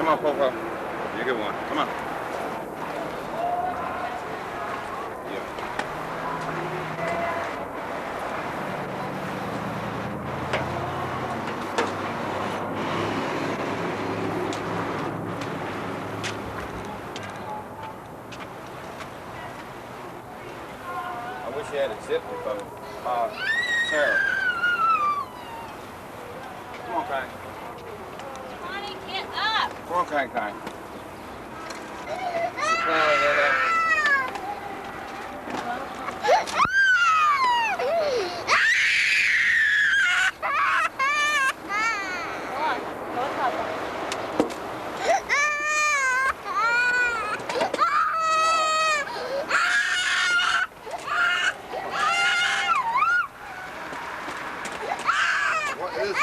on, Popo. You get one. Come on. Yeah. I wish you had a zipper for me. Sarah. Come on, Kai. Connie, get up! Come on, Kai. What is it?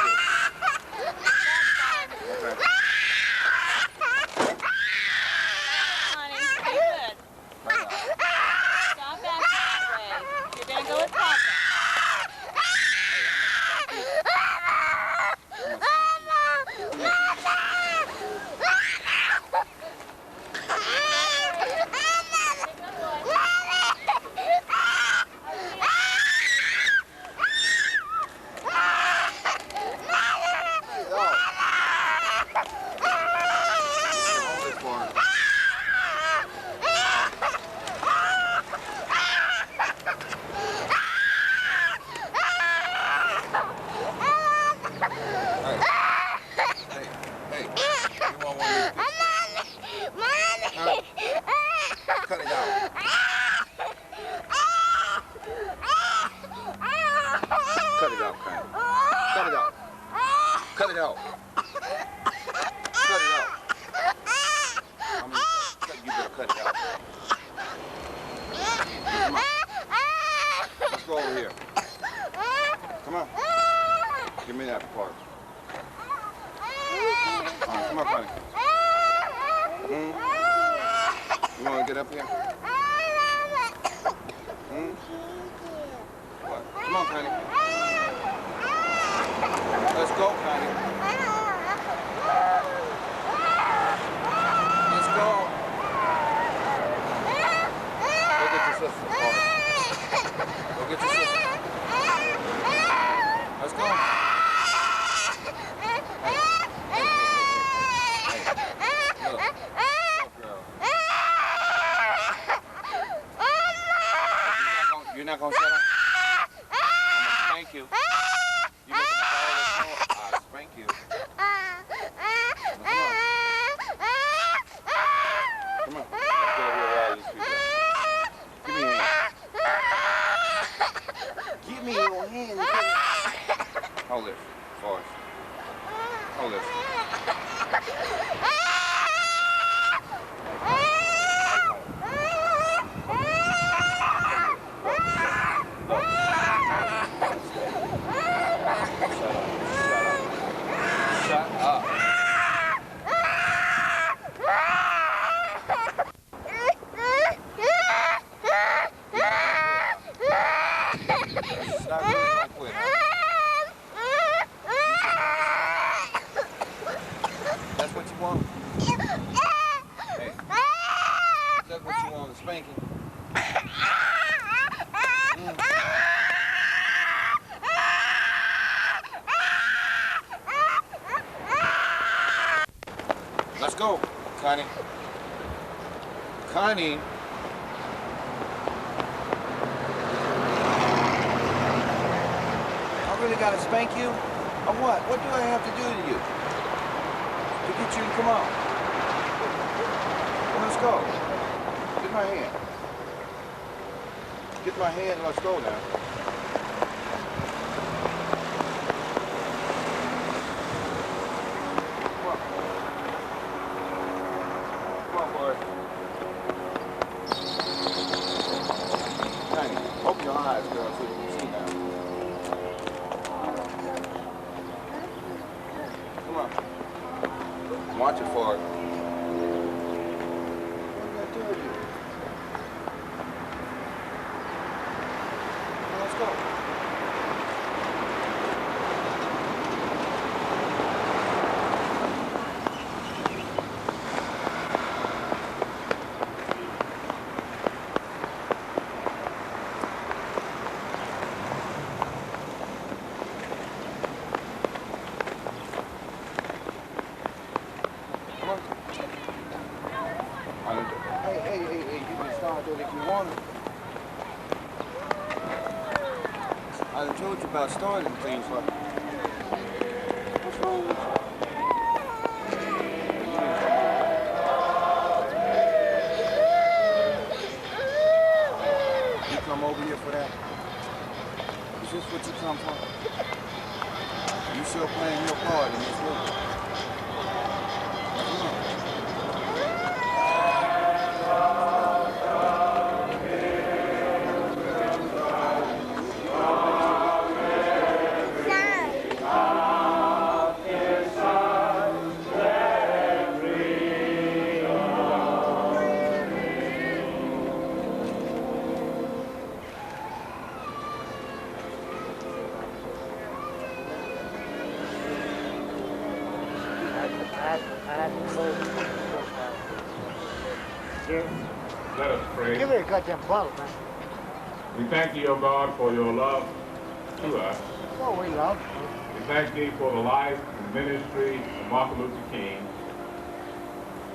Cut it out. Cut it out, Kai. Cut it out. Cut it out. Cut it out. I mean, you better cut it out. Come on. Let's go over here. Come on. Give me that part. Come on, Connie. You want to get up here? What? Come on, Connie. Let's go, Connie. Let's go. Go get your sister. Go get your sister. Let's go. You're not gonna shut up? I'm gonna spank you. You making a ball of snow? I'll spank you. Come on. Let's go over here while these people. Give me your hand. Hold this, Forrest. Hold this. That's what you want? Hey, that's what you want, a spanking? Let's go, Connie. Connie. I really gotta spank you? Or what? What do I have to do to you? To get you to come on. Well, let's go. Get my hand. Get my hand and let's go now. Come on. Come on, boy. Tiny, open your eyes, girl, so you can see now. Come on. Watch it for it. What did I tell you? Well, let's go. told you about storing them things for. What's wrong with you? You come over here for that? Is this what you come for? You sure playing your part in this world. Come on. Let us pray. Give me a goddamn bottle, man. We thank thee, O God, for your love to us. Oh, we love. We thank thee for the life and ministry of Martin Luther King.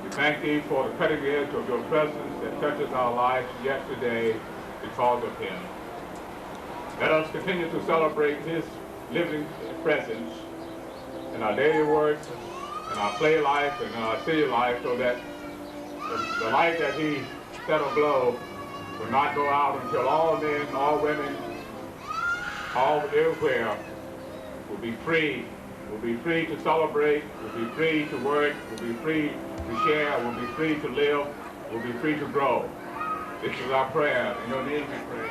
We thank thee for the cutting edge of your presence that touches our lives yet today because of him. Let us continue to celebrate his living presence in our daily work, in our play life, and in our city life, so that the light that he set aglow will not go out until all men, all women, all everywhere will be free to celebrate, will be free to work, will be free to share, will be free to live, will be free to grow. This is our prayer. In your name we pray.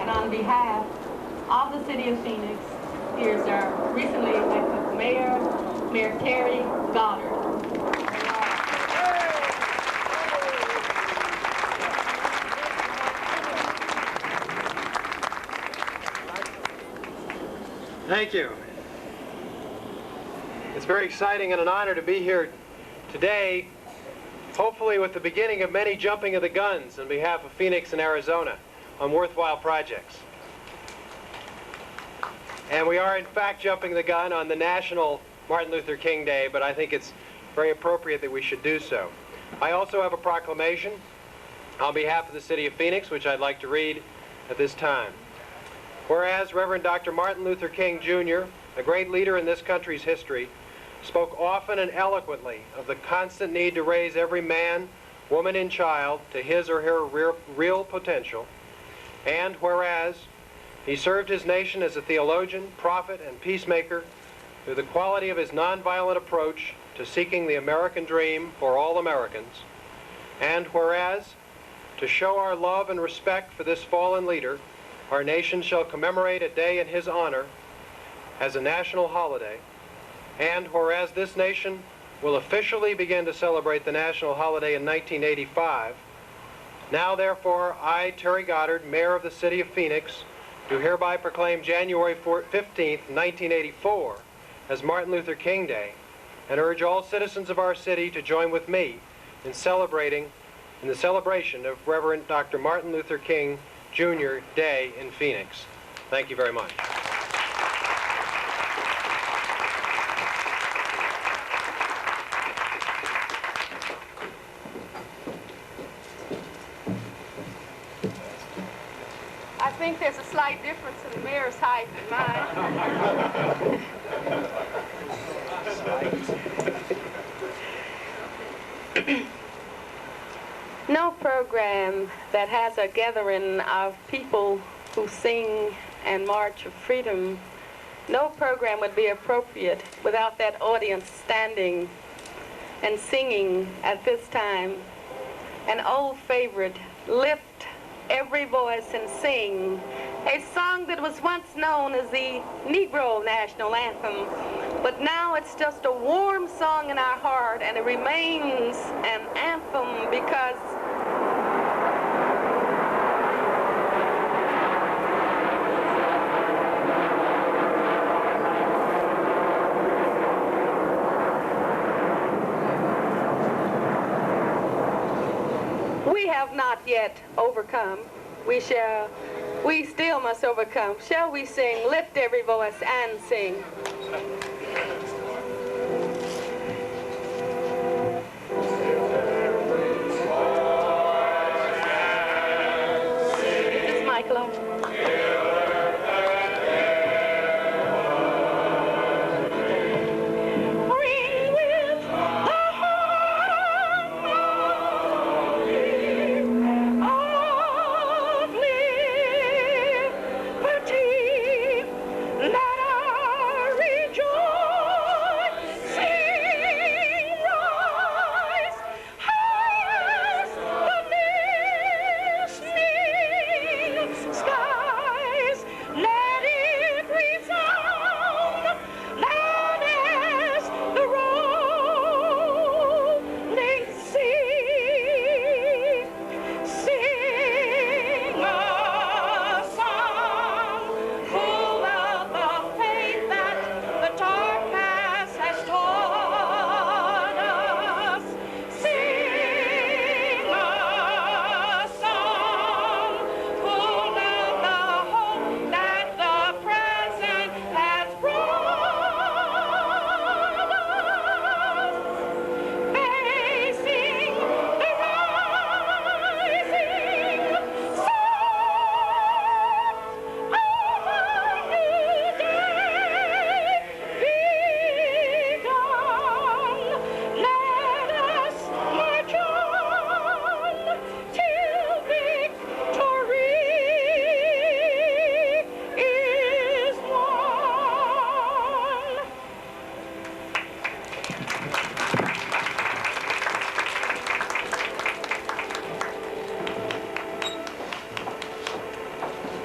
On behalf of the City of Phoenix, here's our recently elected Mayor Terry Goddard. Thank you. It's very exciting and an honor to be here today, hopefully with the beginning of many jumping of the guns on behalf of Phoenix and Arizona on worthwhile projects. And we are in fact jumping the gun on the National Martin Luther King Day, but I think it's very appropriate that we should do so. I also have a proclamation on behalf of the City of Phoenix, which I'd like to read at this time. Whereas Reverend Dr. Martin Luther King, Jr., a great leader in this country's history, spoke often and eloquently of the constant need to raise every man, woman, and child to his or her real potential, and whereas he served his nation as a theologian, prophet, and peacemaker through the quality of his nonviolent approach to seeking the American dream for all Americans, and whereas, to show our love and respect for this fallen leader, our nation shall commemorate a day in his honor as a national holiday, and whereas this nation will officially begin to celebrate the national holiday in 1985, now therefore I, Terry Goddard, Mayor of the City of Phoenix, do hereby proclaim January 15th, 1984 as Martin Luther King Day, and urge all citizens of our city to join with me in the celebration of Reverend Dr. Martin Luther King Jr. Day in Phoenix. Thank you very much. I think there's a slight difference in the mayor's height and mine. No program that has a gathering of people who sing and march of freedom, no program would be appropriate without that audience standing and singing at this time an old favorite, Lift Every Voice and Sing, a song that was once known as the Negro National Anthem, but now it's just a warm song in our heart, and it remains an anthem because we have not yet overcome. We still must overcome. Shall we sing, lift every voice and sing? Is Michael on?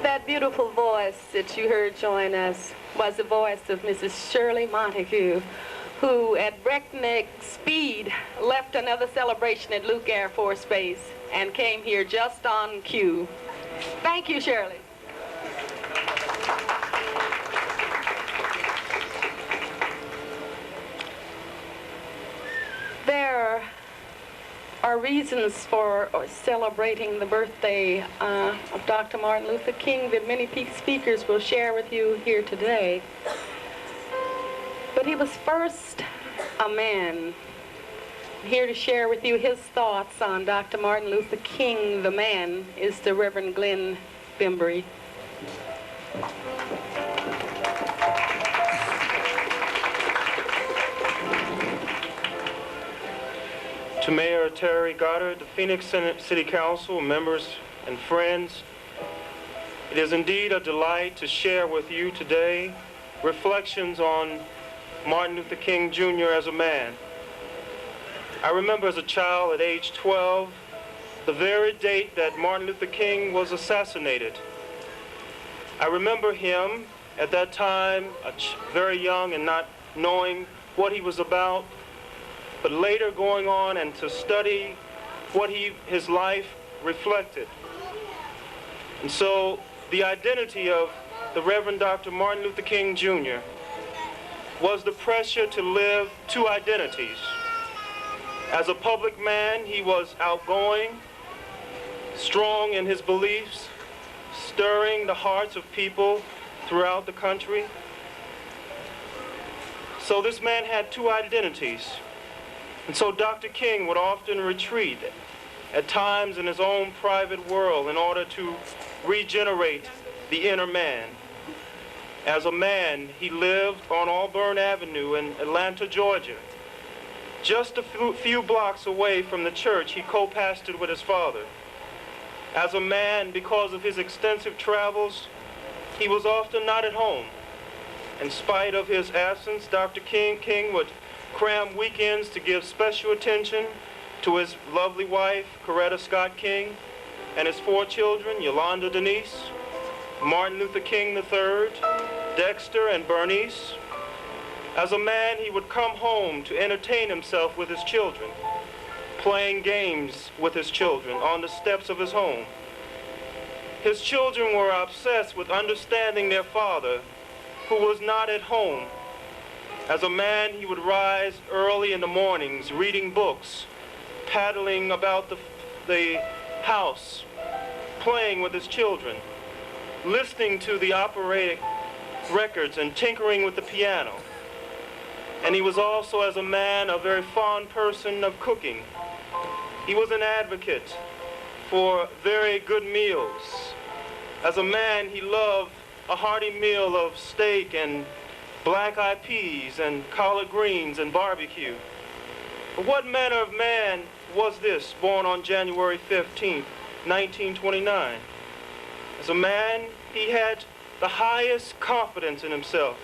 That beautiful voice that you heard join us was the voice of Mrs. Shirley Montague, who at breakneck speed left another celebration at Luke Air Force Base and came here just on cue. Thank you, Shirley. There are reasons for celebrating the birthday of Dr. Martin Luther King that many speakers will share with you here today. But he was first a man. Here to share with you his thoughts on Dr. Martin Luther King, the man, is the Reverend Glenn Bembry. To Mayor Terry Goddard, the Phoenix City Council, members and friends, it is indeed a delight to share with you today reflections on Martin Luther King Jr. as a man. I remember as a child at age 12, the very date that Martin Luther King was assassinated. I remember him at that time, very young and not knowing what he was about, but later going on and to study what his life reflected. And so the identity of the Reverend Dr. Martin Luther King Jr. was the pressure to live two identities. As a public man, he was outgoing, strong in his beliefs, stirring the hearts of people throughout the country. So this man had two identities. And so Dr. King would often retreat at times in his own private world in order to regenerate the inner man. As a man, he lived on Auburn Avenue in Atlanta, Georgia. Just a few blocks away from the church he co-pastored with his father. As a man, because of his extensive travels, he was often not at home. In spite of his absence, Dr. King would cram weekends to give special attention to his lovely wife, Coretta Scott King, and his 4 children, Yolanda Denise, Martin Luther King III, Dexter, and Bernice. As a man, he would come home to entertain himself with his children, playing games with his children on the steps of his home. His children were obsessed with understanding their father, who was not at home. As a man, he would rise early in the mornings, reading books, paddling about the house, playing with his children, listening to the operatic records and tinkering with the piano. And he was also, as a man, a very fond person of cooking. He was an advocate for very good meals. As a man, he loved a hearty meal of steak and black-eyed peas and collard greens and barbecue. But what manner of man was this, born on January 15th, 1929? As a man, he had the highest confidence in himself.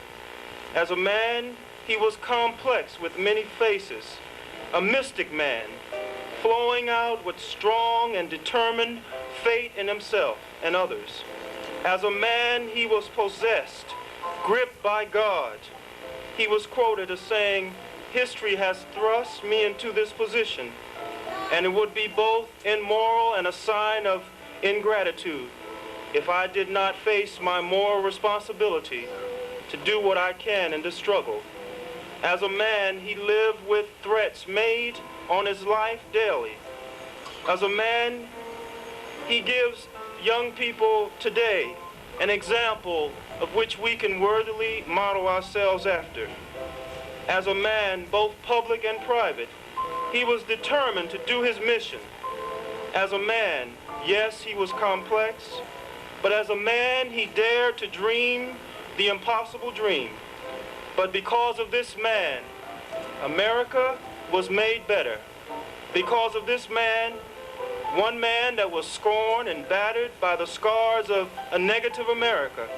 As a man, he was complex with many faces, a mystic man, flowing out with strong and determined faith in himself and others. As a man, he was possessed, gripped by God. He was quoted as saying, "History has thrust me into this position, and it would be both immoral and a sign of ingratitude if I did not face my moral responsibility to do what I can in this struggle." As a man, he lived with threats made on his life daily. As a man, he gives young people today an example of which we can worthily model ourselves after. As a man, both public and private, he was determined to do his mission. As a man, yes, he was complex, but as a man, he dared to dream the impossible dream. But because of this man, America was made better. Because of this man, one man that was scorned and battered by the scars of a negative America.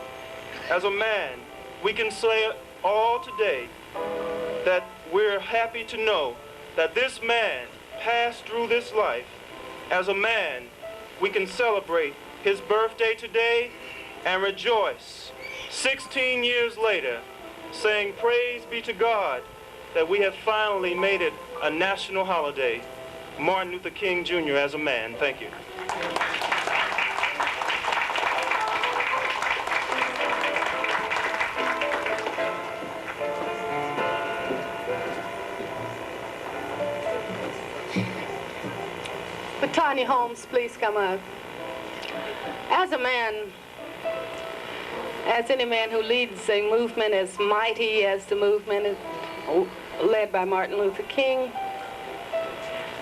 As a man, we can say all today that we're happy to know that this man passed through this life. As a man, we can celebrate his birthday today and rejoice 16 years later, saying praise be to God that we have finally made it a national holiday. Martin Luther King Jr. as a man. Thank you. Would Tanya Holmes please come up? As a man, as any man who leads a movement as mighty as the movement led by Martin Luther King,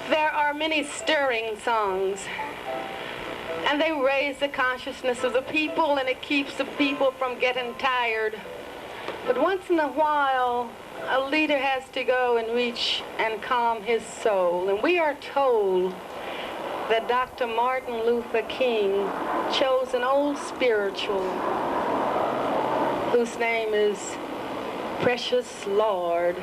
there are many stirring songs, and they raise the consciousness of the people, and it keeps the people from getting tired. But once in a while, a leader has to go and reach and calm his soul, and we are told that Dr. Martin Luther King chose an old spiritual whose name is Precious Lord.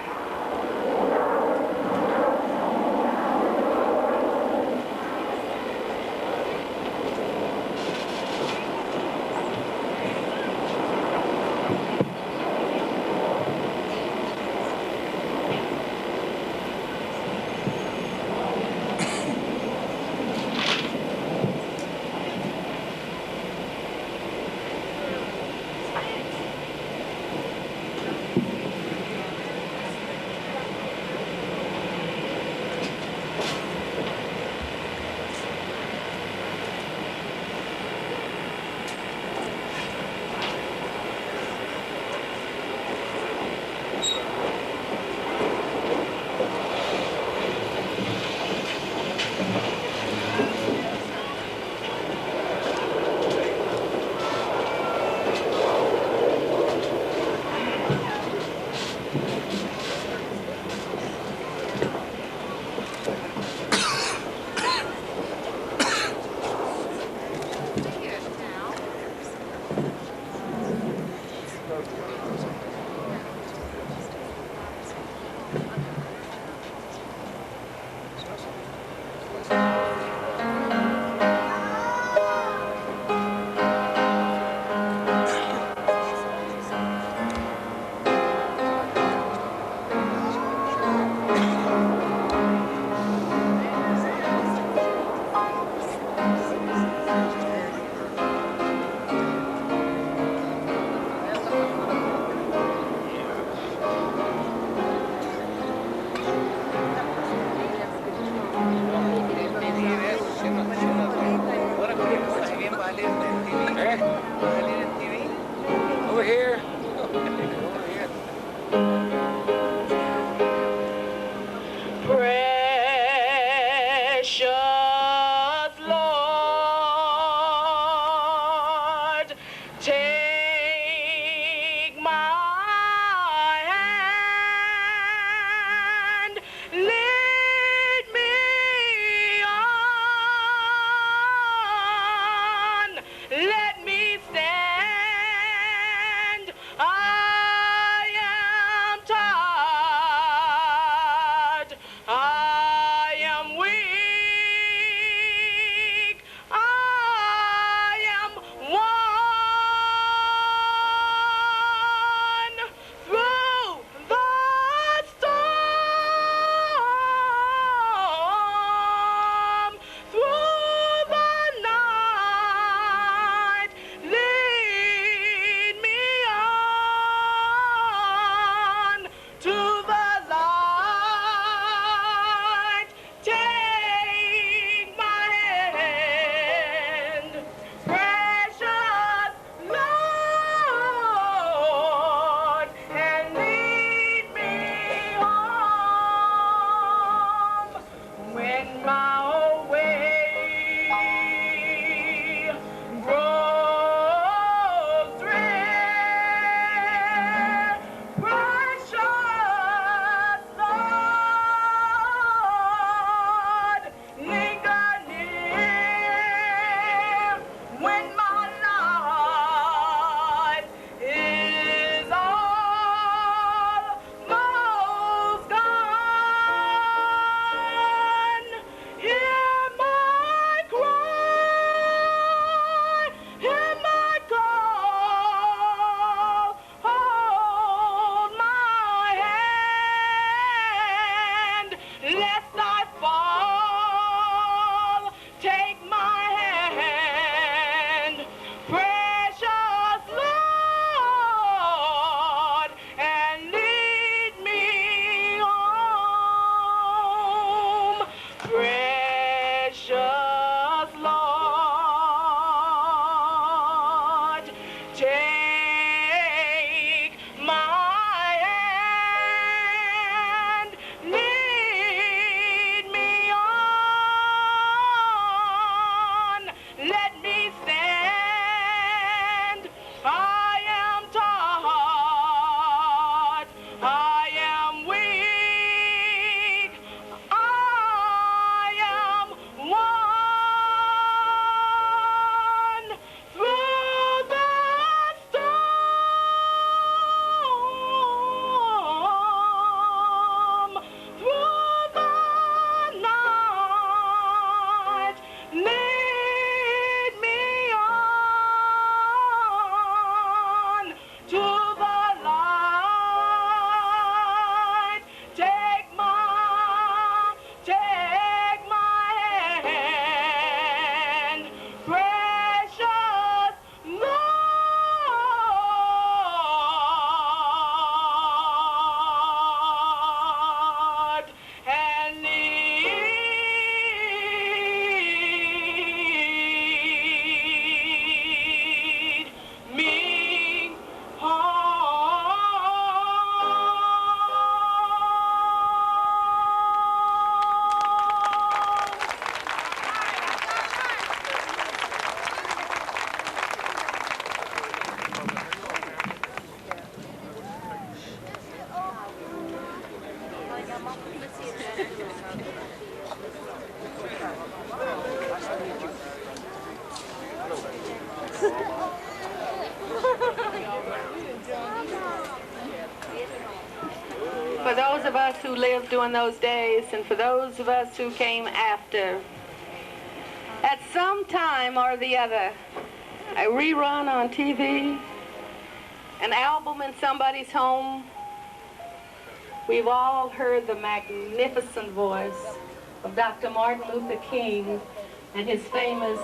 For those of us who lived during those days, and for those of us who came after, at some time or the other, a rerun on TV, an album in somebody's home, we've all heard the magnificent voice of Dr. Martin Luther King and his famous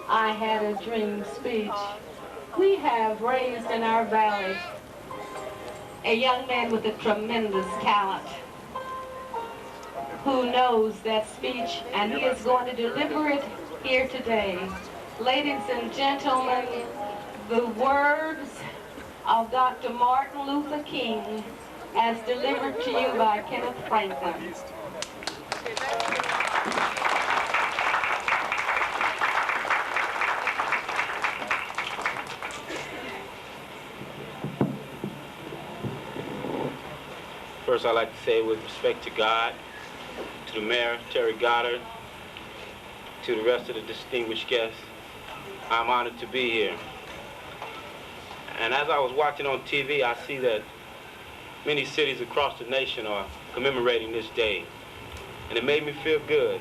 "I Had a Dream" speech. We have raised in our valley a young man with a tremendous talent who knows that speech, and he is going to deliver it here today. Ladies and gentlemen, the words of Dr. Martin Luther King as delivered to you by Kenneth Franklin. First, I'd like to say, with respect to God, to the Mayor, Terry Goddard, to the rest of the distinguished guests, I'm honored to be here. And as I was watching on TV, I see that many cities across the nation are commemorating this day. And it made me feel good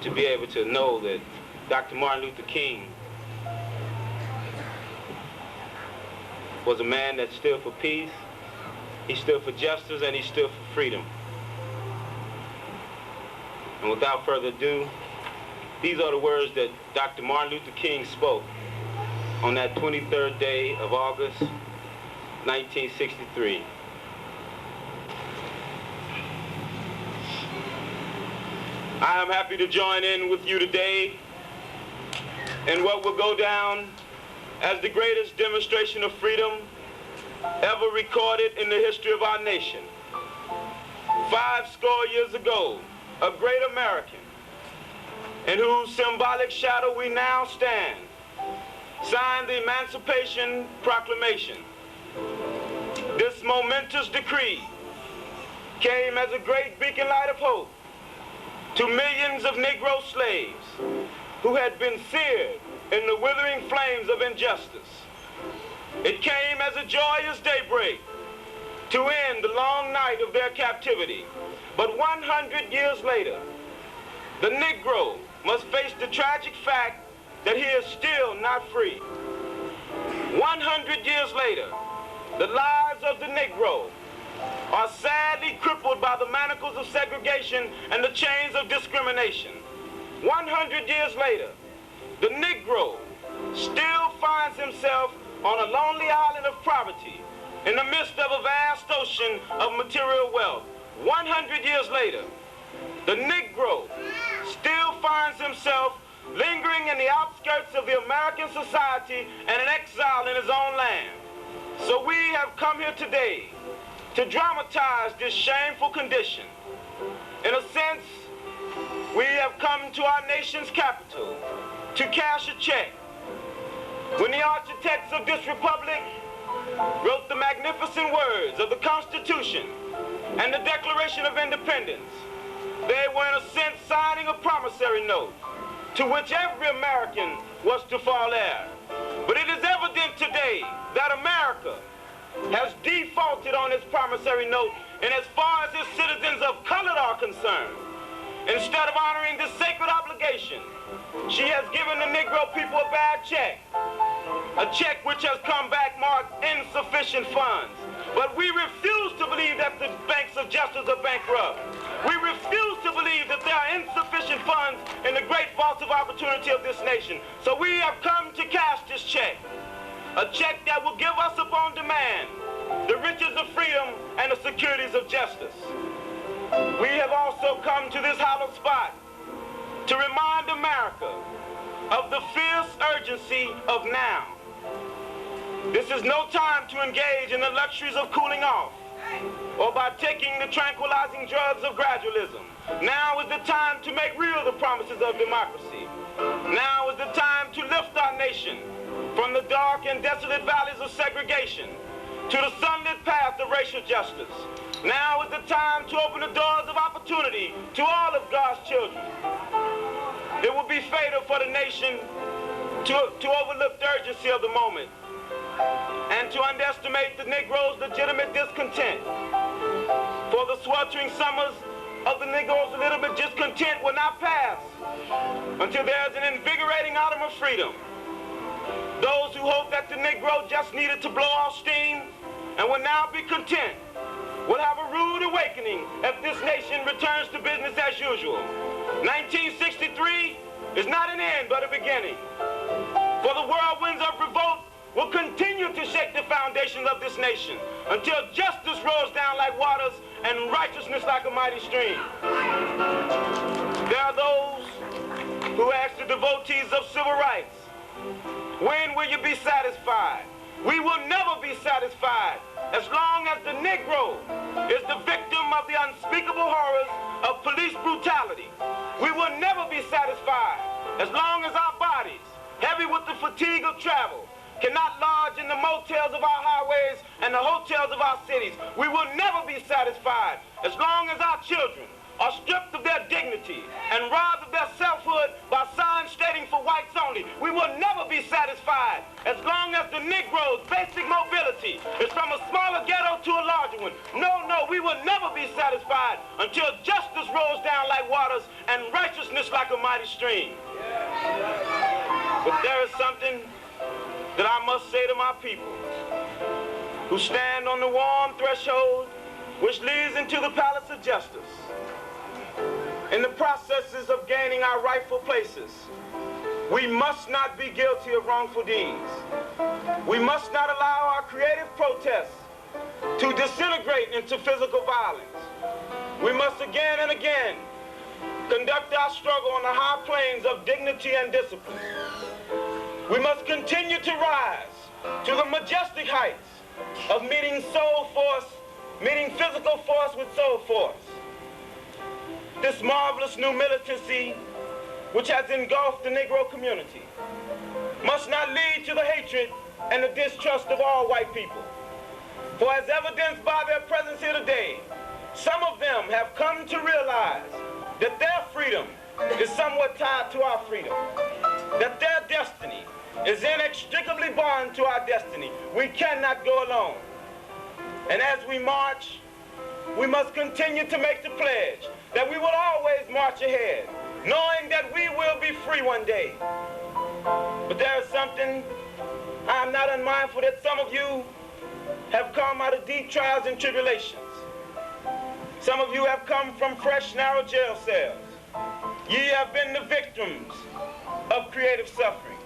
to be able to know that Dr. Martin Luther King was a man that stood for peace, he stood for justice, and he stood for freedom. And without further ado, these are the words that Dr. Martin Luther King spoke on that 23rd day of August, 1963. I am happy to join in with you today in what will go down as the greatest demonstration of freedom ever recorded in the history of our nation. 50 years ago, a great American, in whose symbolic shadow we now stand, signed the Emancipation Proclamation. This momentous decree came as a great beacon light of hope to millions of Negro slaves who had been seared in the withering flames of injustice. It came as a joyous daybreak to end the long night of their captivity. But 100 years later, the Negro must face the tragic fact that he is still not free. 100 years later, the lives of the Negro are sadly crippled by the manacles of segregation and the chains of discrimination. 100 years later, the Negro still finds himself on a lonely island of poverty in the midst of a vast ocean of material wealth. 100 years later, the Negro still finds himself lingering in the outskirts of the American society and in exile in his own land. So we have come here today to dramatize this shameful condition. In a sense, we have come to our nation's capital to cash a check. When the architects of this republic wrote the magnificent words of the Constitution and the Declaration of Independence, they were in a sense signing a promissory note to which every American was to fall heir. But it is evident today that America has defaulted on its promissory note, and as far as its citizens of color are concerned, instead of honoring this sacred obligation, she has given the Negro people a bad check, a check which has come back marked insufficient funds. But we refuse to believe that the banks of justice are bankrupt. We refuse to believe that there are insufficient funds in the great vaults of opportunity of this nation. So we have come to cash this check, a check that will give us upon demand the riches of freedom and the securities of justice. We have also come to this hallowed spot to remind America of the fierce urgency of now. This is no time to engage in the luxuries of cooling off or by taking the tranquilizing drugs of gradualism. Now is the time to make real the promises of democracy. Now is the time to lift our nation from the dark and desolate valleys of segregation to the sunlit path of racial justice. Now is the time to open the doors of opportunity to all of God's children. It would be fatal for the nation to overlook the urgency of the moment and to underestimate the Negro's legitimate discontent. For the sweltering summers of the Negro's legitimate discontent will not pass until there is an invigorating autumn of freedom. Those who hope that the Negro just needed to blow off steam and will now be content will have a rude awakening if this nation returns to business as usual. 1963 is not an end but a beginning. For the whirlwinds of revolt will continue to shake the foundations of this nation until justice rolls down like waters and righteousness like a mighty stream. There are those who ask the devotees of civil rights, when will you be satisfied? We will never be satisfied as long as the Negro is the victim of the unspeakable horrors of police brutality. We will never be satisfied as long as our bodies, heavy with the fatigue of travel, cannot lodge in the motels of our highways and the hotels of our cities. We will never be satisfied as long as our children are stripped of their dignity and robbed of their selfhood by signs stating for whites only. We will never be satisfied as long as the Negro's basic mobility is from a smaller ghetto to a larger one. No, we will never be satisfied until justice rolls down like waters and righteousness like a mighty stream. But there is something that I must say to my people who stand on the warm threshold which leads into the palace of justice. In the processes of gaining our rightful places, we must not be guilty of wrongful deeds. We must not allow our creative protests to disintegrate into physical violence. We must again and again conduct our struggle on the high planes of dignity and discipline. We must continue to rise to the majestic heights of meeting physical force with soul force. This marvelous new militancy which has engulfed the Negro community must not lead to the hatred and the distrust of all white people. For as evidenced by their presence here today, some of them have come to realize that their freedom is somewhat tied to our freedom, that their destiny is inextricably bound to our destiny. We cannot go alone. And as we march, we must continue to make the pledge that we will always march ahead, knowing that we will be free one day. But there is something I'm not unmindful that some of you have come out of deep trials and tribulations. Some of you have come from fresh, narrow jail cells. Ye have been the victims of creative suffering.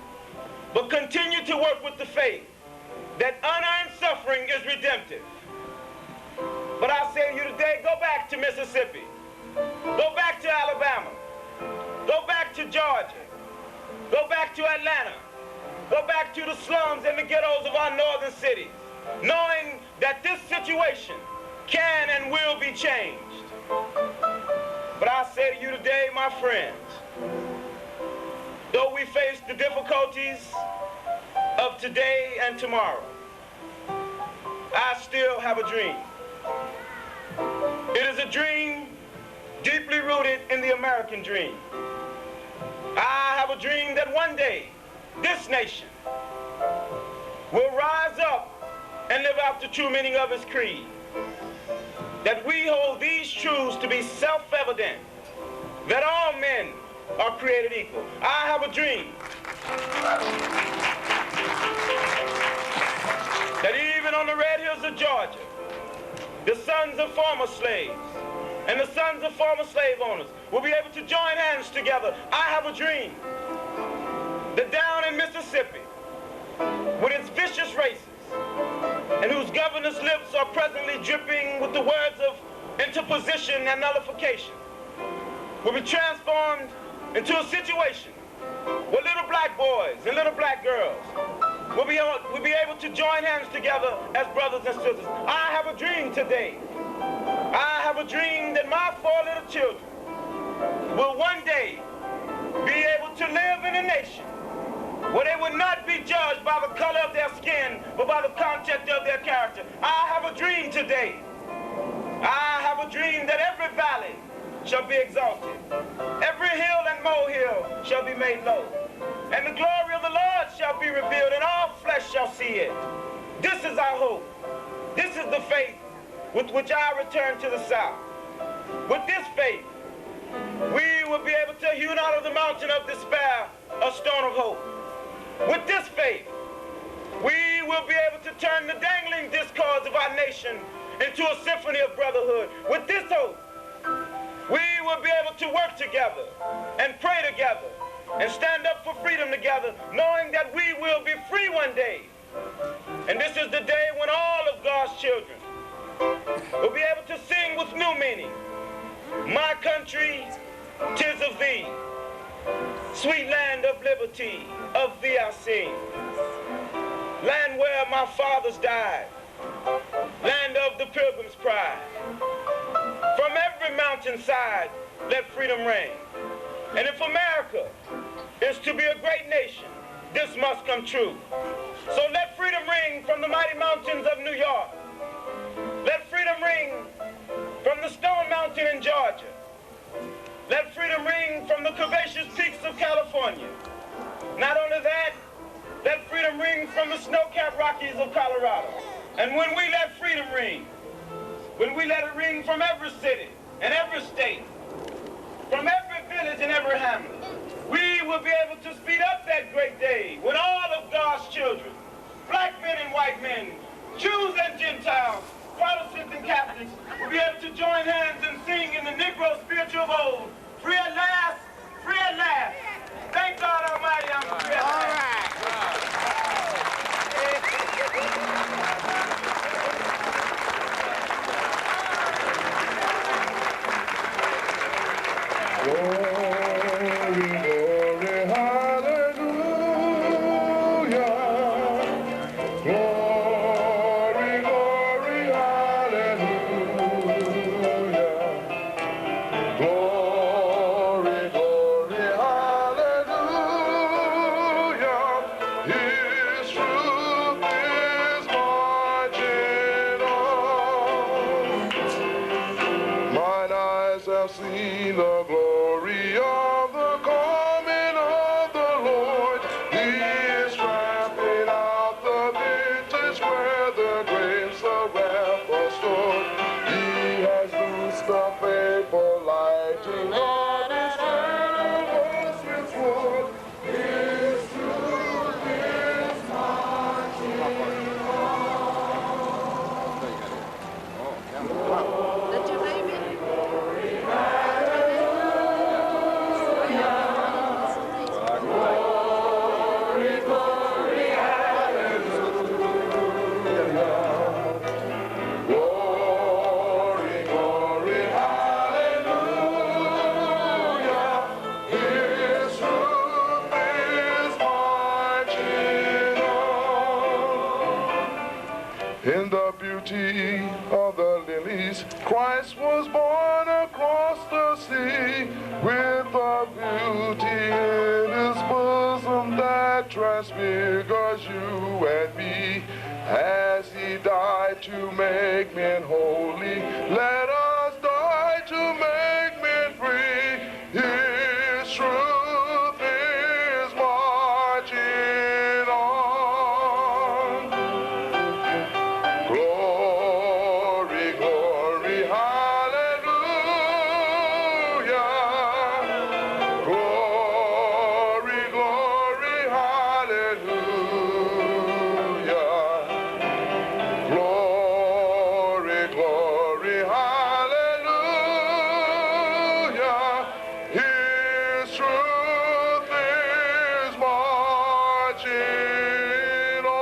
But continue to work with the faith that unearned suffering is redemptive. But I say to you today, go back to Mississippi. Go back to Alabama. Go back to Georgia. Go back to Atlanta. Go back to the slums and the ghettos of our northern cities, knowing that this situation can and will be changed. But I say to you today, my friends, though we face the difficulties of today and tomorrow, I still have a dream. It is a dream deeply rooted in the American dream. I have a dream that one day this nation will rise up and live out the true meaning of its creed. That we hold these truths to be self-evident, that all men are created equal. I have a dream that even on the red hills of Georgia, the sons of former slaves and the sons of former slave owners will be able to join hands together. I have a dream that down in Mississippi, with its vicious races, and whose governor's lips are presently dripping with the words of interposition and nullification, will be transformed into a situation where little black boys and little black girls will be able to join hands together as brothers and sisters. I have a dream today. I have a dream that my 4 little children will one day be able to live in a nation where they will not be judged by the color of their skin, but by the content of their character. I have a dream today. I shall be exalted. Every hill and molehill shall be made low. And the glory of the Lord shall be revealed, and all flesh shall see it. This is our hope. This is the faith with which I return to the South. With this faith, we will be able to hew out of the mountain of despair a stone of hope. With this faith, we will be able to turn the dangling discords of our nation into a symphony of brotherhood. With this hope, we will be able to work together and pray together and stand up for freedom together, knowing that we will be free one day. And this is the day when all of God's children will be able to sing with new meaning. My country, 'tis of thee. Sweet land of liberty, of thee I sing. Land where my fathers died. Land of the pilgrim's pride. From every mountainside, let freedom reign. And if America is to be a great nation, this must come true. So let freedom ring from the mighty mountains of New York. Let freedom ring from the Stone Mountain in Georgia. Let freedom ring from the curvaceous peaks of California. Not only that, let freedom ring from the snow-capped Rockies of Colorado. And when we let freedom ring, when we let it ring from every city and every state, from every village and every hamlet, we will be able to speed up that great day when all of God's children, black men and white men, Jews and Gentiles, Protestants and Catholics, will be able to join hands and sing in the Negro spiritual of old, free at last, free at last. Thank God Almighty, I'm free at last. In the beauty of the lilies, Christ was born across the sea, with a beauty in his bosom that transfigures you and me. As he died to make men holy, let us die to make men free. His truth is marching on. Glory, glory, hallelujah. Glory, glory, hallelujah. Glory, glory, hallelujah. His truth is marching on.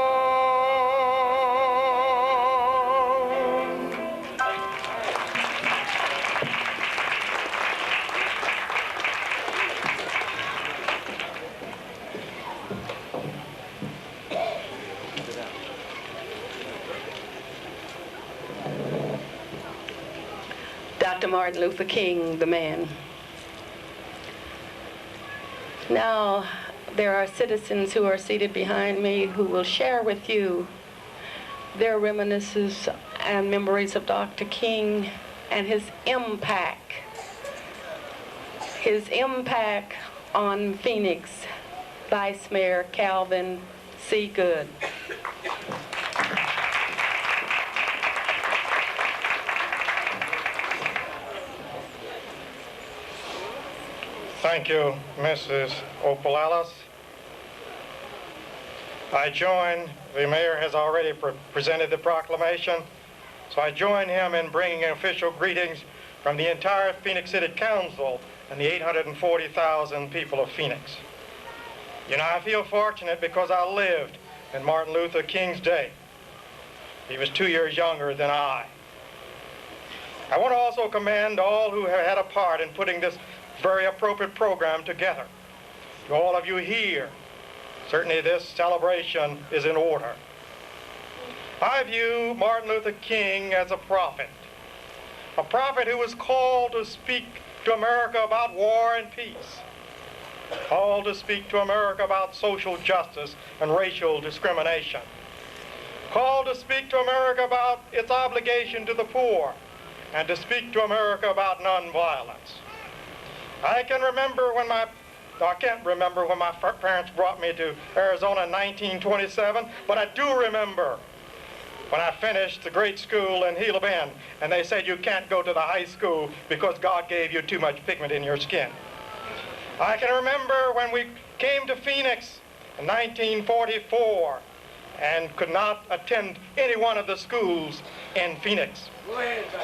Dr. Martin Luther King, the man. Now, there are citizens who are seated behind me who will share with you their reminiscences and memories of Dr. King and his impact his impact on Phoenix, Vice Mayor Calvin C. Good. Thank you, Mrs. Opal Ellis. I join, the mayor has already presented the proclamation, so I join him in bringing official greetings from the entire Phoenix City Council and the 840,000 people of Phoenix. You know, I feel fortunate because I lived in Martin Luther King's day. He was 2 years younger than I. I want to also commend all who have had a part in putting this very appropriate program together. To all of you here, certainly this celebration is in order. I view Martin Luther King as a prophet who was called to speak to America about war and peace, called to speak to America about social justice and racial discrimination, called to speak to America about its obligation to the poor, and to speak to America about nonviolence. I can't remember when my parents brought me to Arizona in 1927, but I do remember when I finished the great school in Gila Bend, and they said you can't go to the high school because God gave you too much pigment in your skin. I can remember when we came to Phoenix in 1944 and could not attend any one of the schools in Phoenix.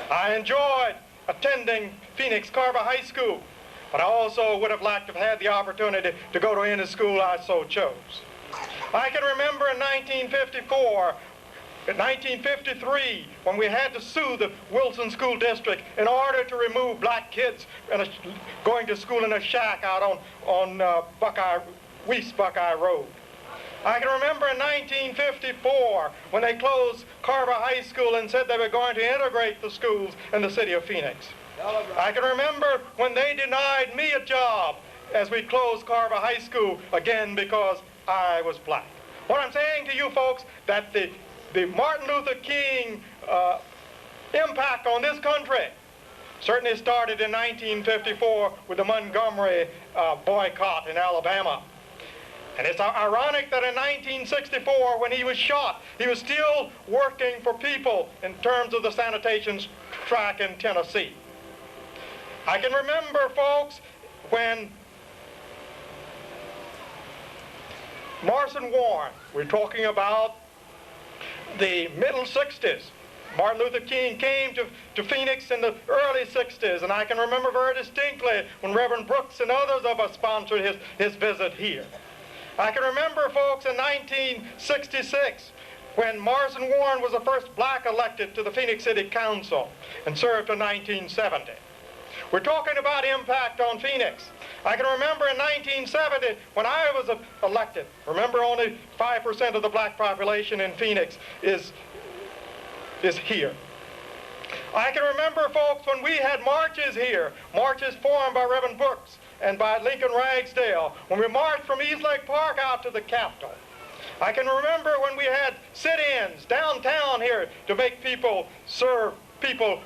I enjoyed attending Phoenix Carver High School, but I also would have liked to have had the opportunity to go to any school I so chose. I can remember in 1953, when we had to sue the Wilson School District in order to remove black kids going to school in a shack out on West Buckeye Road. I can remember in 1954 when they closed Carver High School and said they were going to integrate the schools in the city of Phoenix. I can remember when they denied me a job as we closed Carver High School, again because I was black. What I'm saying to you folks, that the Martin Luther King impact on this country certainly started in 1954 with the Montgomery boycott in Alabama. And it's ironic that in 1964, when he was shot, he was still working for people in terms of the sanitation strike in Tennessee. I can remember, folks, when Morrison Warren, we're talking about the middle 60s. Martin Luther King came to Phoenix in the early 60s, and I can remember very distinctly when Reverend Brooks and others of us sponsored his visit here. I can remember, folks, in 1966, when Morrison Warren was the first black elected to the Phoenix City Council and served to 1970. We're talking about impact on Phoenix. I can remember in 1970 when I was elected. Remember, only 5% of the black population in Phoenix is here. I can remember, folks, when we had marches here, marches formed by Reverend Brooks and by Lincoln Ragsdale, when we marched from Eastlake Park out to the Capitol. I can remember when we had sit-ins downtown here to make people serve people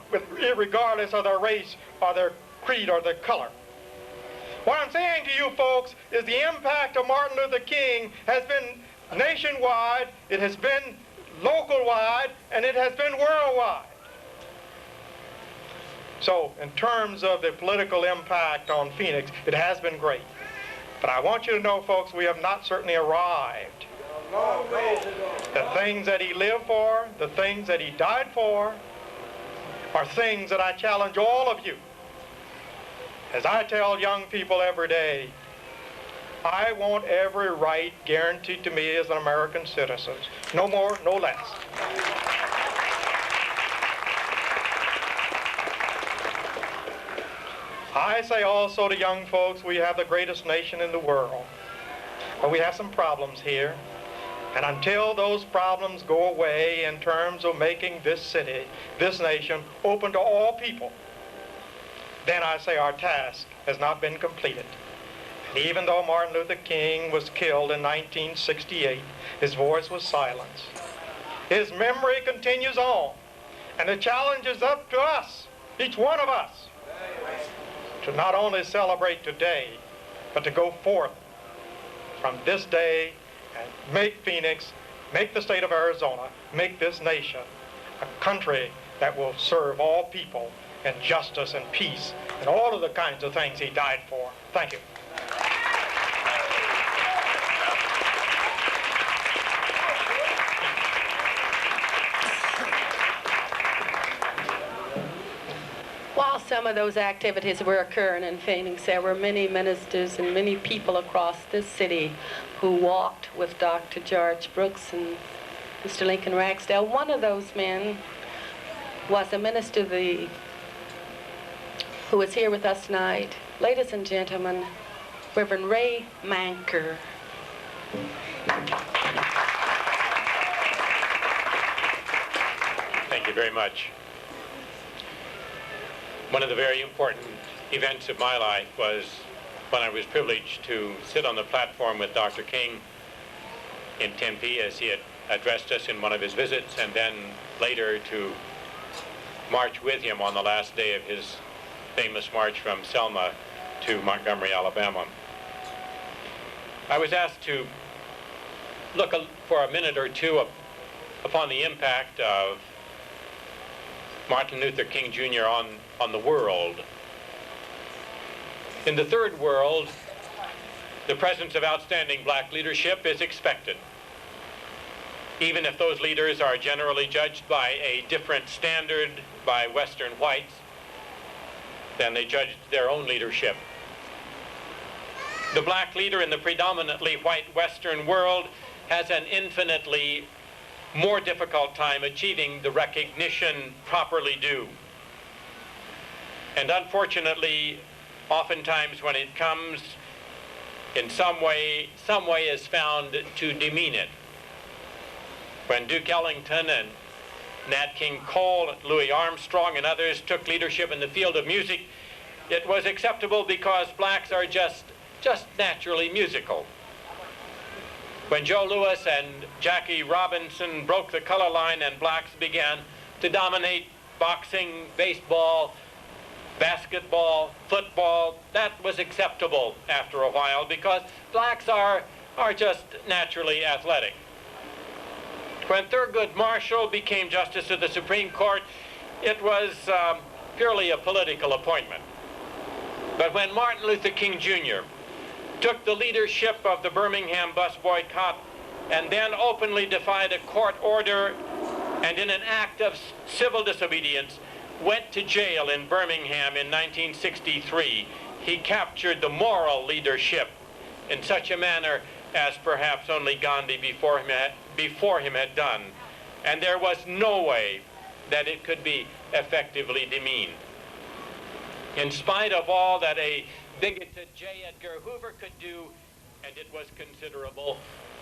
regardless of their race or their creed or their color. What I'm saying to you folks is the impact of Martin Luther King has been nationwide, it has been local-wide, and it has been worldwide. So in terms of the political impact on Phoenix, it has been great. But I want you to know, folks, we have not certainly arrived. The things that he lived for, the things that he died for, are things that I challenge all of you. As I tell young people every day, I want every right guaranteed to me as an American citizen. No more, no less. I say also to young folks, we have the greatest nation in the world. But we have some problems here. And until those problems go away in terms of making this city, this nation, open to all people, then I say our task has not been completed. And even though Martin Luther King was killed in 1968, his voice was silenced. His memory continues on. And the challenge is up to us, each one of us, to not only celebrate today, but to go forth from this day and make Phoenix, make the state of Arizona, make this nation a country that will serve all people in justice and peace and all of the kinds of things he died for. Thank you. While some of those activities were occurring in Phoenix, there were many ministers and many people across this city who walked with Dr. George Brooks and Mr. Lincoln Ragsdale. One of those men was a minister who is here with us tonight. Ladies and gentlemen, Reverend Ray Manker. Thank you very much. One of the very important events of my life was when I was privileged to sit on the platform with Dr. King in Tempe as he had addressed us in one of his visits, and then later to march with him on the last day of his famous march from Selma to Montgomery, Alabama. I was asked to look for a minute or two upon the impact of Martin Luther King Jr. on the world. In the third world, the presence of outstanding black leadership is expected, even if those leaders are generally judged by a different standard by Western whites than they judged their own leadership. The black leader in the predominantly white Western world has an infinitely more difficult time achieving the recognition properly due. And unfortunately, oftentimes when it comes, in some way is found to demean it. When Duke Ellington and Nat King Cole, Louis Armstrong, and others took leadership in the field of music, it was acceptable because blacks are just naturally musical. When Joe Louis and Jackie Robinson broke the color line and blacks began to dominate boxing, baseball, basketball, football, that was acceptable after a while because blacks are just naturally athletic. When Thurgood Marshall became Justice of the Supreme Court, it was purely a political appointment. But when Martin Luther King Jr. took the leadership of the Birmingham bus boycott and then openly defied a court order and in an act of civil disobedience went to jail in Birmingham in 1963, he captured the moral leadership in such a manner as perhaps only Gandhi before him had done. And there was no way that it could be effectively demeaned. In spite of all that a bigoted J. Edgar Hoover could do, and it was considerable,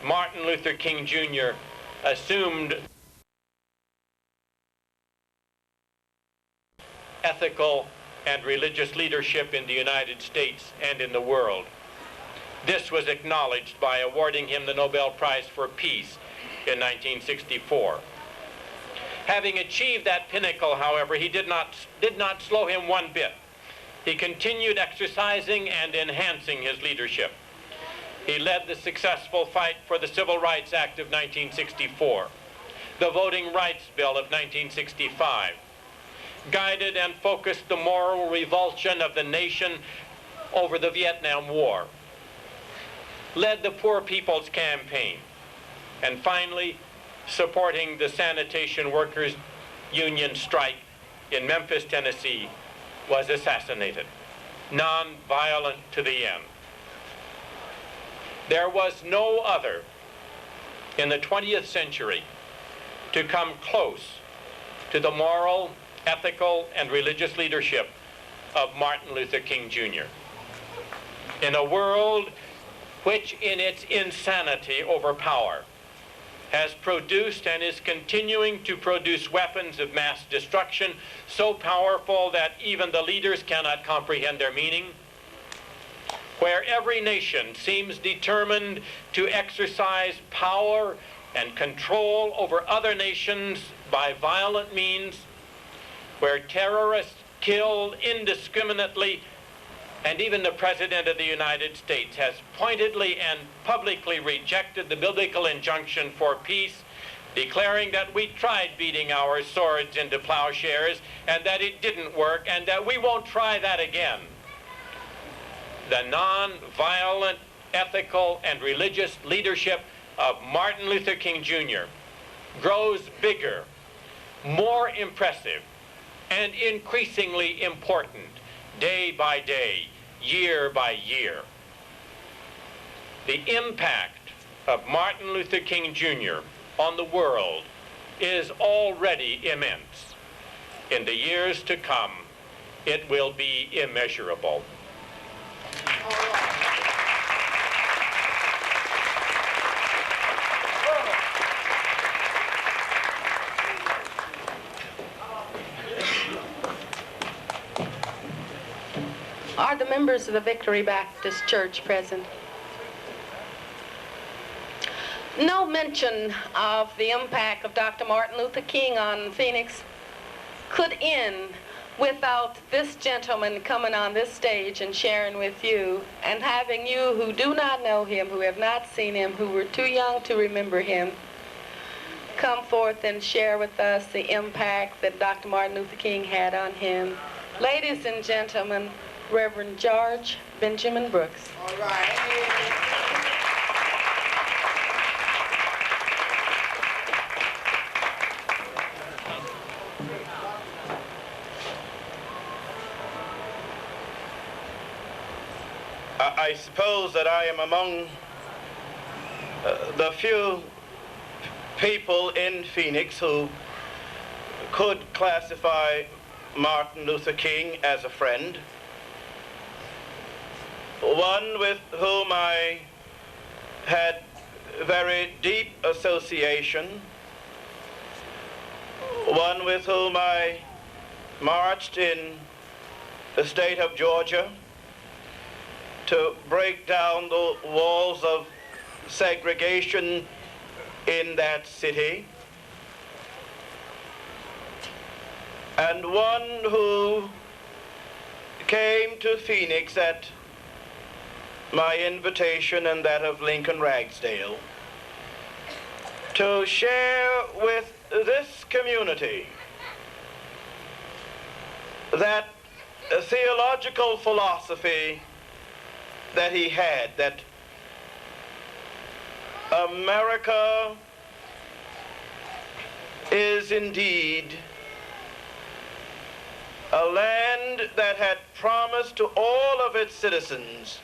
Martin Luther King Jr. assumed ethical and religious leadership in the United States and in the world. This was acknowledged by awarding him the Nobel Prize for Peace in 1964. Having achieved that pinnacle, however, he did not slow him one bit. He continued exercising and enhancing his leadership. He led the successful fight for the Civil Rights Act of 1964, the Voting Rights Bill of 1965, guided and focused the moral revulsion of the nation over the Vietnam War, led the Poor People's Campaign, and finally, supporting the Sanitation Workers Union strike in Memphis, Tennessee, was assassinated, non-violent to the end. There was no other in the 20th century to come close to the moral, ethical, and religious leadership of Martin Luther King Jr. In a world which in its insanity over power has produced and is continuing to produce weapons of mass destruction so powerful that even the leaders cannot comprehend their meaning, where every nation seems determined to exercise power and control over other nations by violent means, where terrorists kill indiscriminately And even the President of the United States has pointedly and publicly rejected the biblical injunction for peace, declaring that we tried beating our swords into plowshares and that it didn't work and that we won't try that again. The non-violent, ethical, and religious leadership of Martin Luther King Jr. grows bigger, more impressive, and increasingly important day by day, year by year. The impact of Martin Luther King Jr. on the world is already immense. In the years to come, it will be immeasurable. Are the members of the Victory Baptist Church present? No mention of the impact of Dr. Martin Luther King on Phoenix could end without this gentleman coming on this stage and sharing with you, and having you who do not know him, who have not seen him, who were too young to remember him, come forth and share with us the impact that Dr. Martin Luther King had on him. Ladies and gentlemen, Reverend George Benjamin Brooks. All right. I suppose that I am among the few people in Phoenix who could classify Martin Luther King as a friend, one with whom I had very deep association, one with whom I marched in the state of Georgia to break down the walls of segregation in that city, and one who came to Phoenix at my invitation and that of Lincoln Ragsdale to share with this community that theological philosophy that he had, that America is indeed a land that had promised to all of its citizens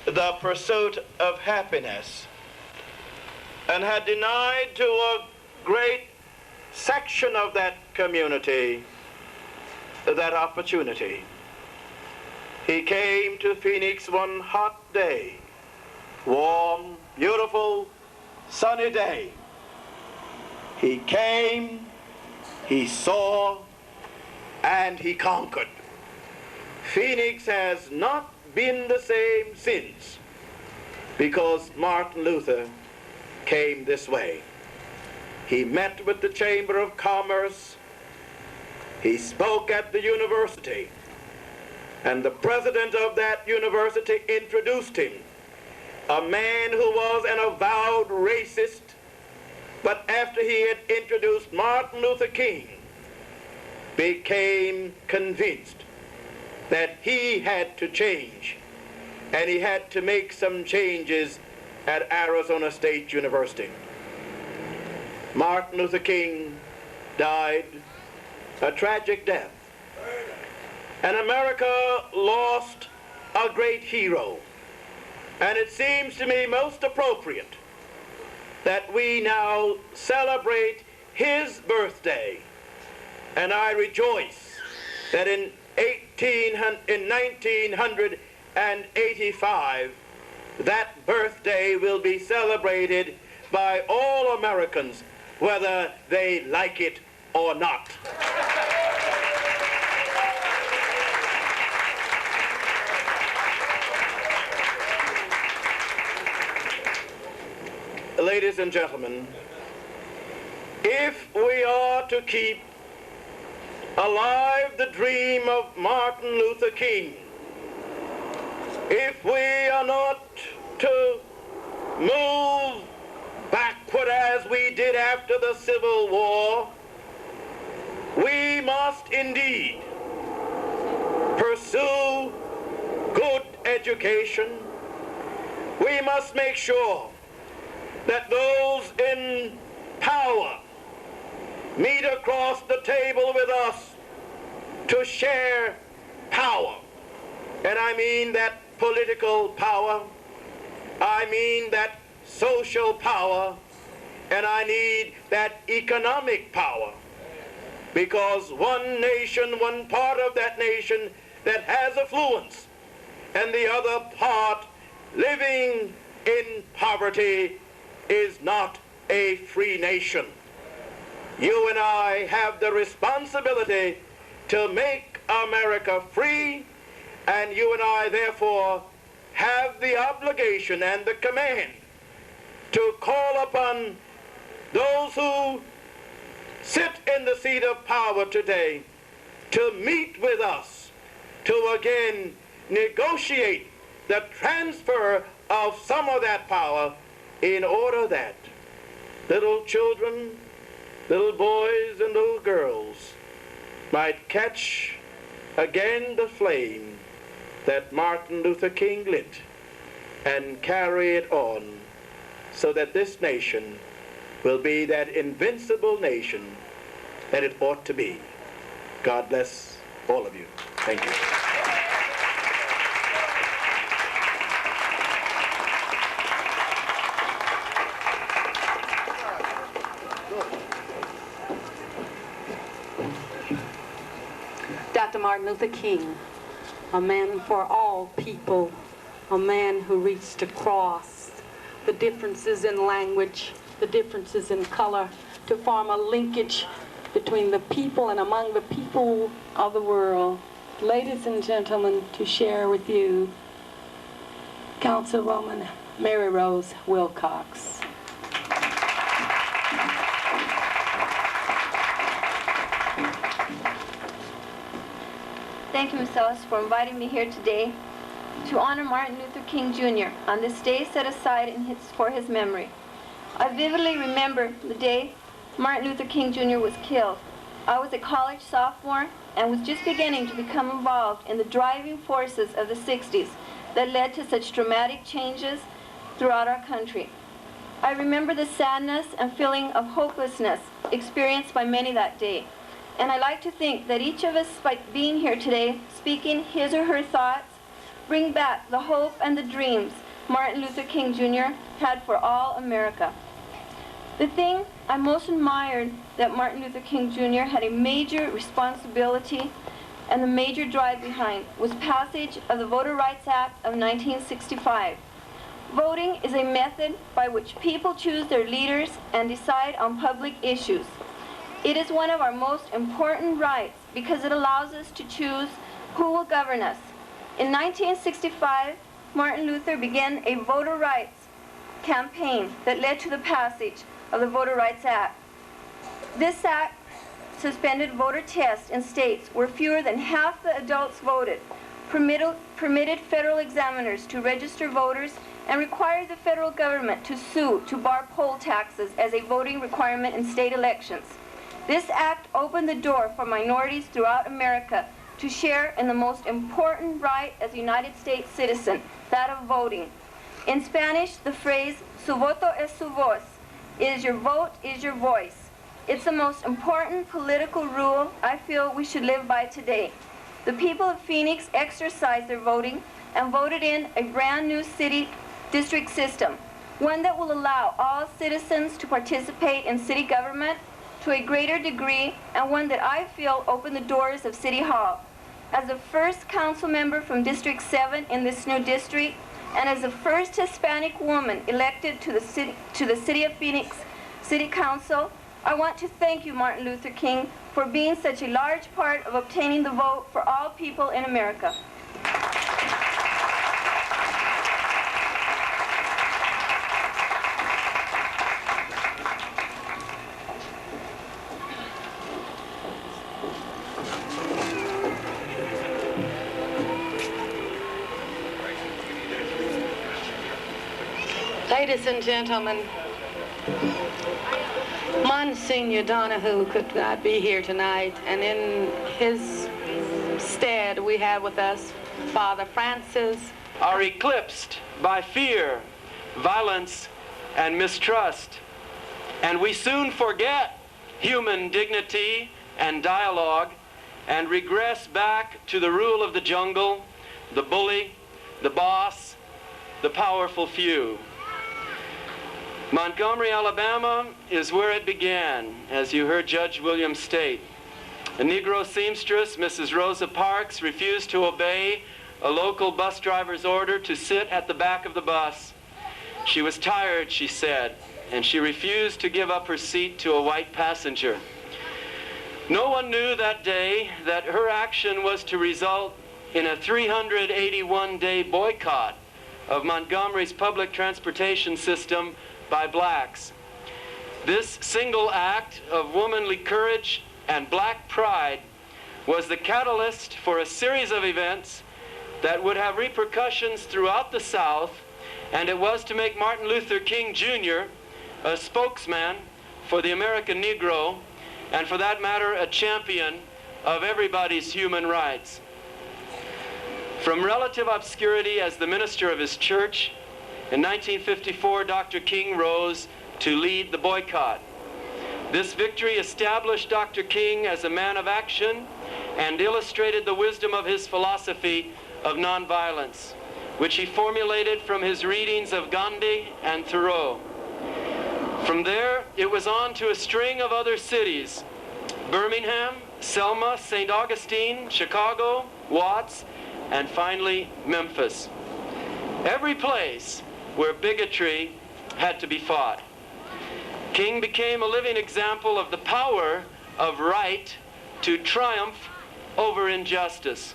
the pursuit of happiness, and had denied to a great section of that community that opportunity. He came to Phoenix one hot day, warm, beautiful, sunny day. He came, he saw, and he conquered. Phoenix has not been the same since, because Martin Luther came this way. He met with the Chamber of Commerce, he spoke at the university, and the president of that university introduced him, a man who was an avowed racist, but after he had introduced Martin Luther King, became convinced that he had to change, and he had to make some changes at Arizona State University. Martin Luther King died a tragic death, and America lost a great hero. And it seems to me most appropriate that we now celebrate his birthday. And I rejoice that in 1985, that birthday will be celebrated by all Americans, whether they like it or not. Ladies and gentlemen, if we are to keep alive the dream of Martin Luther King, If we are not to move backward as we did after the Civil War, we must indeed pursue good education. We must make sure that those in power meet across the table with us to share power. And I mean that political power, I mean that social power, and I need that economic power. Because one nation, one part of that nation that has affluence, and the other part living in poverty is not a free nation. You and I have the responsibility to make America free, and you and I therefore have the obligation and the command to call upon those who sit in the seat of power today to meet with us to again negotiate the transfer of some of that power in order that little children, little boys and little girls might catch again the flame that Martin Luther King lit and carry it on so that this nation will be that invincible nation that it ought to be. God bless all of you. Thank you. Dr. Martin Luther King, a man for all people, a man who reached across the differences in language, the differences in color, to form a linkage between the people and among the people of the world. Ladies and gentlemen, to share with you, Councilwoman Mary Rose Wilcox. Thank you, Ms. Ellis, for inviting me here today to honor Martin Luther King Jr. on this day set aside for his memory. I vividly remember the day Martin Luther King Jr. was killed. I was a college sophomore and was just beginning to become involved in the driving forces of the 60s that led to such dramatic changes throughout our country. I remember the sadness and feeling of hopelessness experienced by many that day. And I like to think that each of us, by being here today, speaking his or her thoughts, bring back the hope and the dreams Martin Luther King Jr. had for all America. The thing I most admired that Martin Luther King Jr. had a major responsibility and the major drive behind was passage of the Voter Rights Act of 1965. Voting is a method by which people choose their leaders and decide on public issues. It is one of our most important rights because it allows us to choose who will govern us. In 1965, Martin Luther began a voter rights campaign that led to the passage of the Voter Rights Act. This act suspended voter tests in states where fewer than half the adults voted, permitted federal examiners to register voters, and required the federal government to sue to bar poll taxes as a voting requirement in state elections. This act opened the door for minorities throughout America to share in the most important right as a United States citizen, that of voting. In Spanish, the phrase, su voto es su voz, is your vote is your voice. It's the most important political rule I feel we should live by today. The people of Phoenix exercised their voting and voted in a brand new city district system, one that will allow all citizens to participate in city government to a greater degree, and one that I feel opened the doors of City Hall. As the first council member from District 7 in this new district, and as the first Hispanic woman elected to the City of Phoenix City Council, I want to thank you, Martin Luther King, for being such a large part of obtaining the vote for all people in America. Ladies and gentlemen, Monsignor Donahue could not be here tonight, and in his stead we have with us Father Francis. Are eclipsed by fear, violence, and mistrust. And we soon forget human dignity and dialogue and regress back to the rule of the jungle, the bully, the boss, the powerful few. Montgomery, Alabama is where it began, as you heard Judge Williams state. A Negro seamstress, Mrs. Rosa Parks, refused to obey a local bus driver's order to sit at the back of the bus. She was tired, she said, and she refused to give up her seat to a white passenger. No one knew that day that her action was to result in a 381-day boycott of Montgomery's public transportation system by blacks. This single act of womanly courage and black pride was the catalyst for a series of events that would have repercussions throughout the South, and it was to make Martin Luther King Jr. a spokesman for the American Negro, and for that matter, a champion of everybody's human rights. From relative obscurity as the minister of his church, in 1954, Dr. King rose to lead the boycott. This victory established Dr. King as a man of action and illustrated the wisdom of his philosophy of nonviolence, which he formulated from his readings of Gandhi and Thoreau. From there, it was on to a string of other cities: Birmingham, Selma, St. Augustine, Chicago, Watts, and finally Memphis. Every place where bigotry had to be fought. King became a living example of the power of right to triumph over injustice.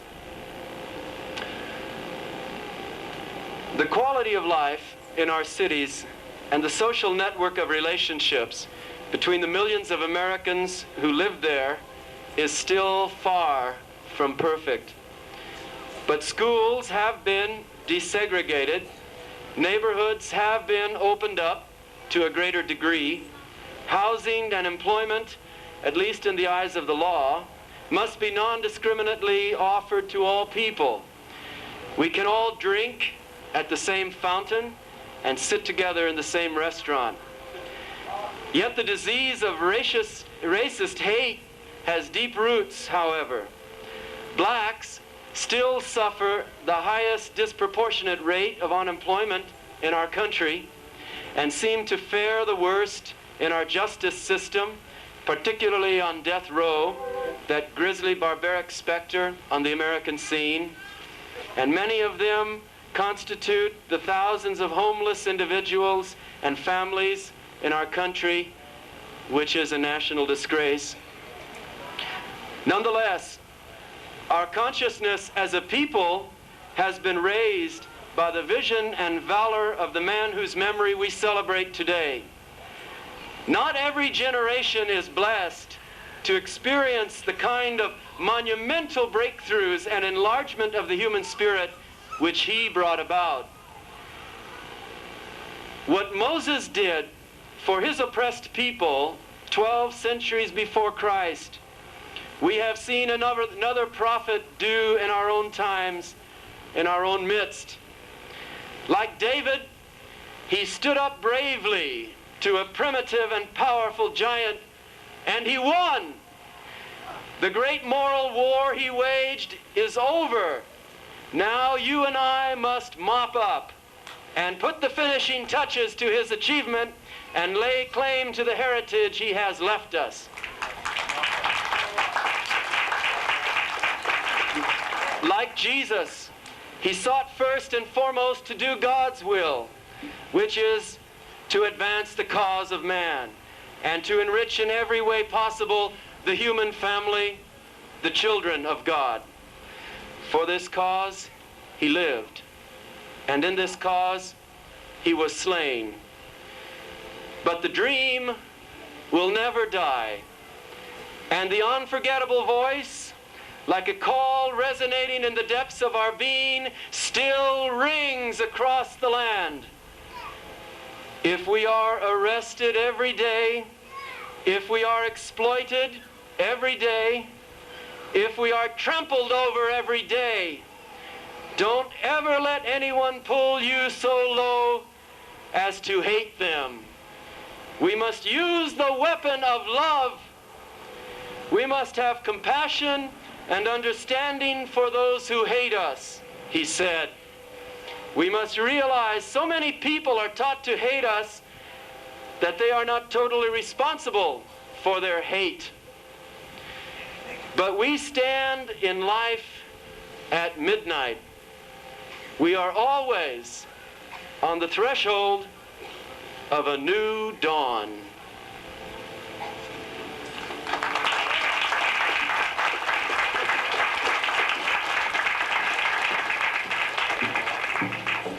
The quality of life in our cities and the social network of relationships between the millions of Americans who live there is still far from perfect. But schools have been desegregated, neighborhoods have been opened up to a greater degree, housing and employment, at least in the eyes of the law, must be non-discriminately offered to all people. We can all drink at the same fountain and sit together in the same restaurant. Yet the disease of racist hate has deep roots, however. Blacks still suffer the highest disproportionate rate of unemployment in our country and seem to fare the worst in our justice system, particularly on death row, that grisly barbaric specter on the American scene. And many of them constitute the thousands of homeless individuals and families in our country, which is a national disgrace. Nonetheless, our consciousness as a people has been raised by the vision and valor of the man whose memory we celebrate today. Not every generation is blessed to experience the kind of monumental breakthroughs and enlargement of the human spirit which he brought about. What Moses did for his oppressed people 12 centuries before Christ, we have seen another prophet do in our own times, in our own midst. Like David, he stood up bravely to a primitive and powerful giant, and he won. The great moral war he waged is over. Now you and I must mop up and put the finishing touches to his achievement and lay claim to the heritage he has left us. Like Jesus, he sought first and foremost to do God's will, which is to advance the cause of man and to enrich in every way possible the human family, the children of God. For this cause, he lived, and in this cause, he was slain. But the dream will never die, and the unforgettable voice, like a call resonating in the depths of our being, still rings across the land. if we are arrested every day, if we are exploited every day, if we are trampled over every day, don't ever let anyone pull you so low as to hate them. We must use the weapon of love. We must have compassion and understanding for those who hate us, he said. We must realize so many people are taught to hate us that they are not totally responsible for their hate. But we stand in life at midnight. We are always on the threshold of a new dawn.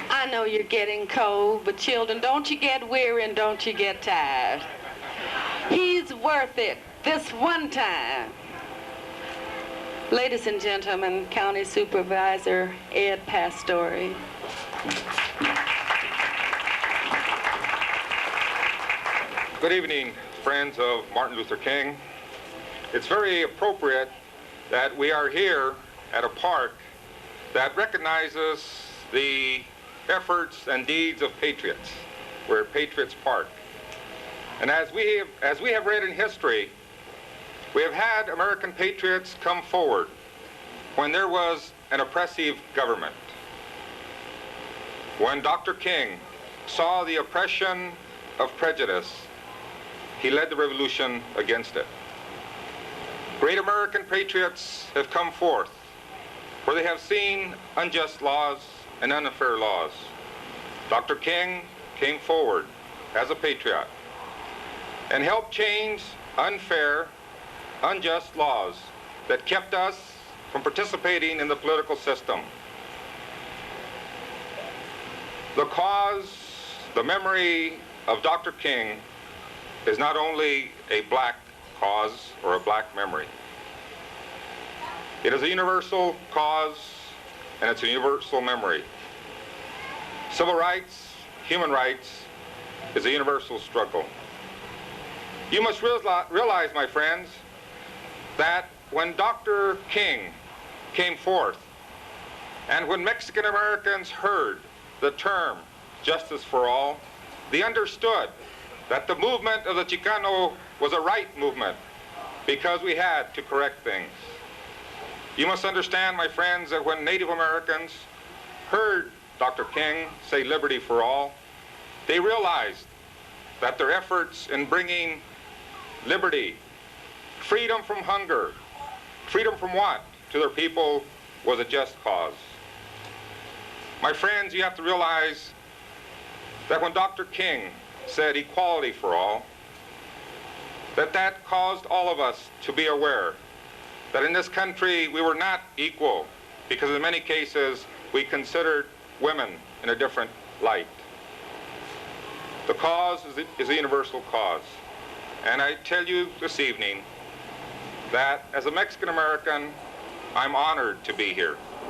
I know you're getting cold, but children, don't you get weary and don't you get tired. He's worth it this one time. Ladies and gentlemen, County Supervisor Ed Pastore. Good evening, friends of Martin Luther King. It's very appropriate that we are here at a park that recognizes the efforts and deeds of patriots. We're at Patriots Park. And as we have read in history, we have had American patriots come forward when there was an oppressive government. When Dr. King saw the oppression of prejudice, he led the revolution against it. Great American patriots have come forth where they have seen unjust laws and unfair laws. Dr. King came forward as a patriot and helped change unfair, unjust laws that kept us from participating in the political system. The cause, the memory of Dr. King is not only a black cause or a black memory. It is a universal cause and it's a universal memory. Civil rights, human rights is a universal struggle. You must realize, my friends, that when Dr. King came forth and when Mexican Americans heard the term justice for all, they understood that the movement of the Chicano was a right movement because we had to correct things. You must understand, my friends, that when Native Americans heard Dr. King say liberty for all, they realized that their efforts in bringing liberty, freedom from hunger, freedom from want to their people was a just cause. My friends, you have to realize that when Dr. King said equality for all, that caused all of us to be aware that in this country we were not equal because in many cases we considered women in a different light. The cause is a universal cause. And I tell you this evening that as a Mexican American, I'm honored to be here.